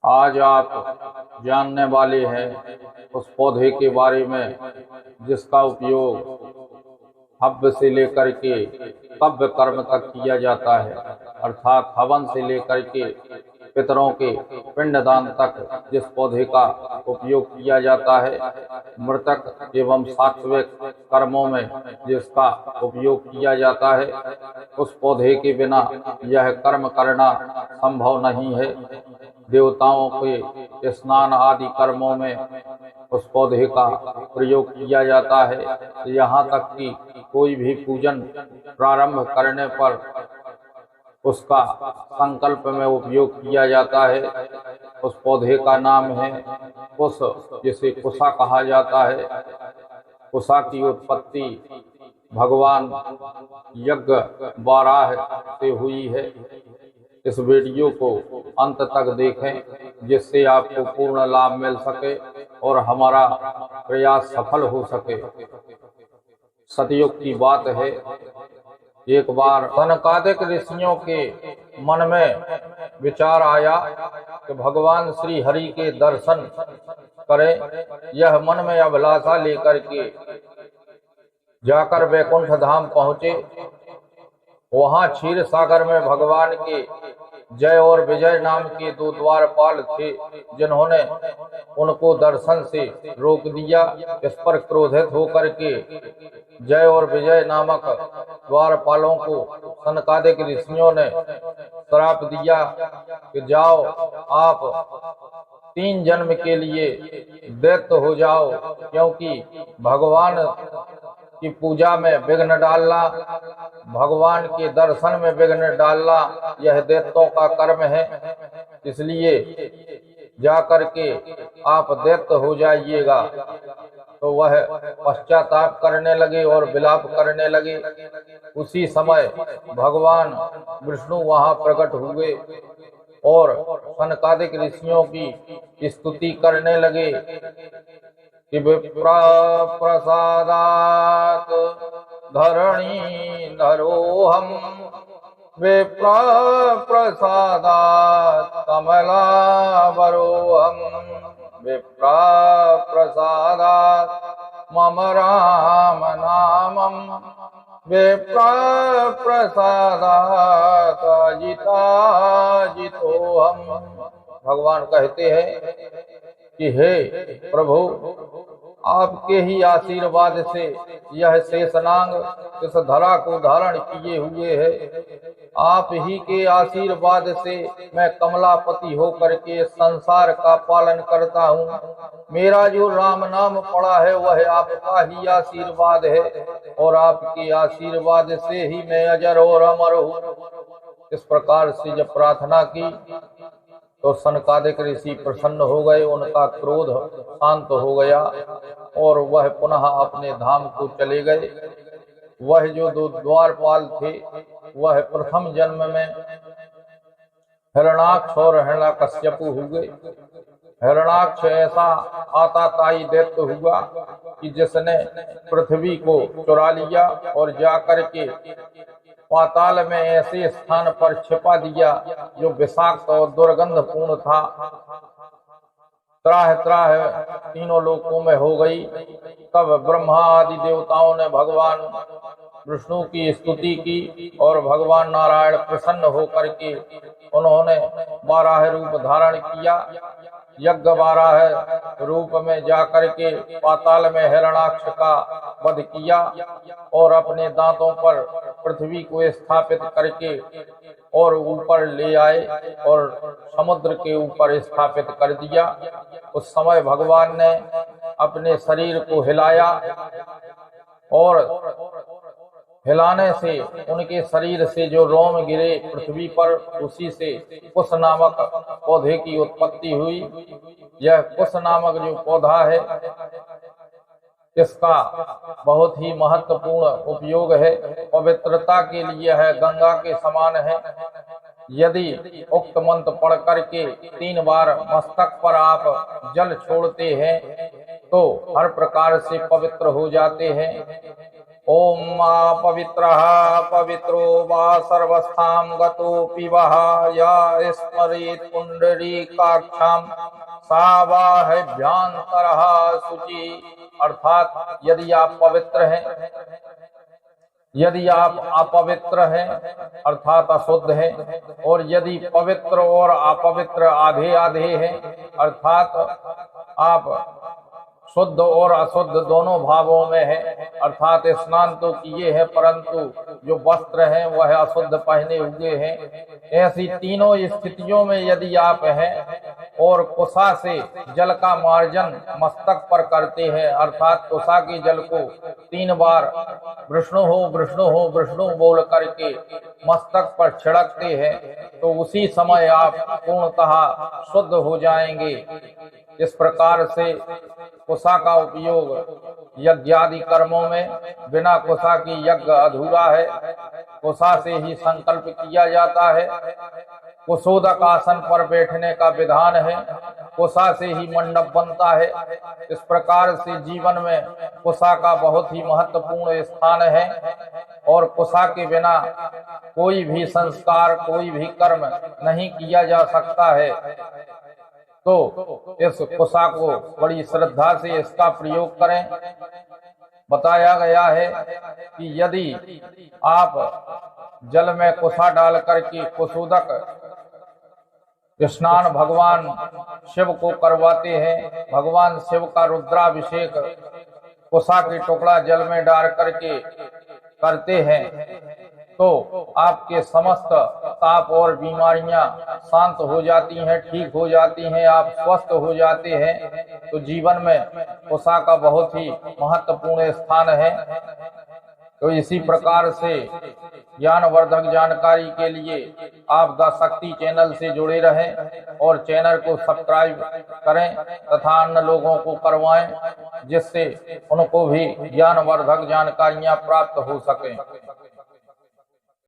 आज आप जानने वाले हैं उस पौधे के बारे में जिसका उपयोग हव्य से लेकर के कव्य कर्म तक किया जाता है, अर्थात हवन से लेकर के पितरों के पिंडदान तक जिस पौधे का उपयोग किया जाता है, मृतक एवं सात्विक कर्मों में जिसका उपयोग किया जाता है, उस पौधे के बिना यह कर्म करना संभव नहीं है। देवताओं के स्नान आदि कर्मों में उस पौधे का प्रयोग किया जाता है। यहाँ तक कि कोई भी पूजन प्रारंभ करने पर उसका संकल्प में उपयोग किया जाता है। उस पौधे का नाम है कुश, जिसे कुशा कहा जाता है। कुशा की उत्पत्ति भगवान यज्ञ वाराह से हुई है। इस वीडियो को अंत तक देखें जिससे आपको पूर्ण लाभ मिल सके और हमारा प्रयास सफल हो सके। सतयुग की बात है, एक बार सनकादिक ऋषियों के मन में विचार आया कि भगवान श्री हरि के दर्शन करें। यह मन में अभिलाषा लेकर के जाकर वैकुंठ धाम पहुँचे। वहाँ क्षीर सागर में भगवान के जय और विजय नाम के दो द्वारपाल थे, जिन्होंने उनको दर्शन से रोक दिया। इस पर क्रोधित होकर के जय और विजय नामक द्वारपालों को सनकादिक ऋषियों ने श्राप दिया कि जाओ, आप 3 जन्म के लिए दैत्य हो जाओ, क्योंकि भगवान की पूजा में विघ्न डालना, भगवान के दर्शन में विघ्न डालना, यह दैत्यों का कर्म है। इसलिए जाकर के आप दैत्य हो जाइएगा। तो वह पश्चाताप करने लगे और विलाप करने लगे। उसी समय भगवान विष्णु वहां प्रकट हुए और सनकादिक ऋषियों की स्तुति करने लगे कि विप्र प्रसादात धरणी धरोहम, विप्र प्रसादात कमलावरोहम, विप्र प्रसादात मम राम नामम, विप्र प्रसादात जितोहम। भगवान कहते हैं कि हे प्रभु, आपके ही आशीर्वाद से यह शेषनाग इस धरा को धारण किए हुए है। आप ही के आशीर्वाद से मैं कमलापति होकर के संसार का पालन करता हूँ। मेरा जो राम नाम पड़ा है वह आपका ही आशीर्वाद है और आपके आशीर्वाद से ही मैं अजर और अमर हूँ। इस प्रकार से जब प्रार्थना की तो सनकादिक ऋषि प्रसन्न हो गए, उनका क्रोध शांत हो गया और वह पुनः अपने धाम को चले गए। वह जो 2 द्वारपाल थे वह प्रथम जन्म में हिरणाक्ष और हिरण्यकश्यपु हुए। हिरणाक्ष ऐसा आताताई दैत्य हुआ कि जिसने पृथ्वी को चुरा लिया और जाकर के पाताल में ऐसे स्थान पर छिपा दिया जो विषाक्त और दुर्गंधपूर्ण था। त्राह त्राह तीनों लोकों में हो गई। तब ब्रह्मा आदि देवताओं ने भगवान विष्णु की स्तुति की और भगवान नारायण प्रसन्न होकर के उन्होंने वाराह रूप धारण किया। यज्ञ वाराह रूप में जाकर के पाताल में हिरणाक्ष का वध किया और अपने दांतों पर पृथ्वी को स्थापित करके और ऊपर ले आए और समुद्र के ऊपर स्थापित कर दिया। उस समय भगवान ने अपने शरीर को हिलाया और हिलाने से उनके शरीर से जो रोम गिरे पृथ्वी पर, उसी से कुश नामक पौधे की उत्पत्ति हुई। यह कुश नामक जो पौधा है इसका बहुत ही महत्वपूर्ण उपयोग है। पवित्रता के लिए है, गंगा के समान है। यदि उक्त मंत्र पढ़ करके 3 बार मस्तक पर आप जल छोड़ते हैं तो हर प्रकार से पवित्र हो जाते हैं। ओम मा पवित्रः पवित्रो वा सर्वस्थां गतोऽपि वः या स्मरेत् पुंडरीकाक्षां सा वा हैभ्यन्तरः शुचि। अर्थात यदि आप पवित्र हैं, यदि आप अपवित्र हैं अर्थात अशुद्ध हैं, और यदि पवित्र और अपवित्र आधे आधे हैं अर्थात आप शुद्ध और अशुद्ध दोनों भावों में है, अर्थात स्नान तो किए हैं परंतु जो वस्त्र हैं वह अशुद्ध पहने हुए हैं। ऐसी तीनों स्थितियों में यदि आप हैं और कुशा से जल का मार्जन मस्तक पर करते हैं अर्थात कुशा के जल को 3 बार विष्णु हो विष्णु हो विष्णु बोल करके मस्तक पर छिड़कते हैं तो उसी समय आप पूर्णतः शुद्ध हो जाएंगे। इस प्रकार से कुशा का उपयोग यज्ञादि कर्मों में, बिना कुशा की यज्ञ अधूरा है। कुशा से ही संकल्प किया जाता है। कुशोदक आसन पर बैठने का विधान है, कुशा से ही मंडप बनता है। इस प्रकार से जीवन में कुशा का बहुत ही महत्वपूर्ण स्थान है और कुशा के बिना कोई भी संस्कार, कोई भी कर्म नहीं किया जा सकता है। तो इस कुशा को बड़ी श्रद्धा से इसका प्रयोग करें। बताया गया है कि यदि आप जल में कुशा डाल करके कुशोदक स्नान भगवान शिव को करवाते हैं, भगवान शिव का रुद्राभिषेक कुशा के टुकड़ा जल में डाल करके करते हैं तो आपके समस्त ताप और बीमारियां शांत हो जाती हैं, ठीक हो जाती हैं, आप स्वस्थ हो जाते हैं। तो जीवन में कुशा का बहुत ही महत्वपूर्ण स्थान है। तो इसी प्रकार से ज्ञानवर्धक जानकारी के लिए आप द शक्ति चैनल से जुड़े रहें और चैनल को सब्सक्राइब करें तथा अन्य लोगों को करवाएं जिससे उनको भी ज्ञानवर्धक जानकारियां प्राप्त हो सकें।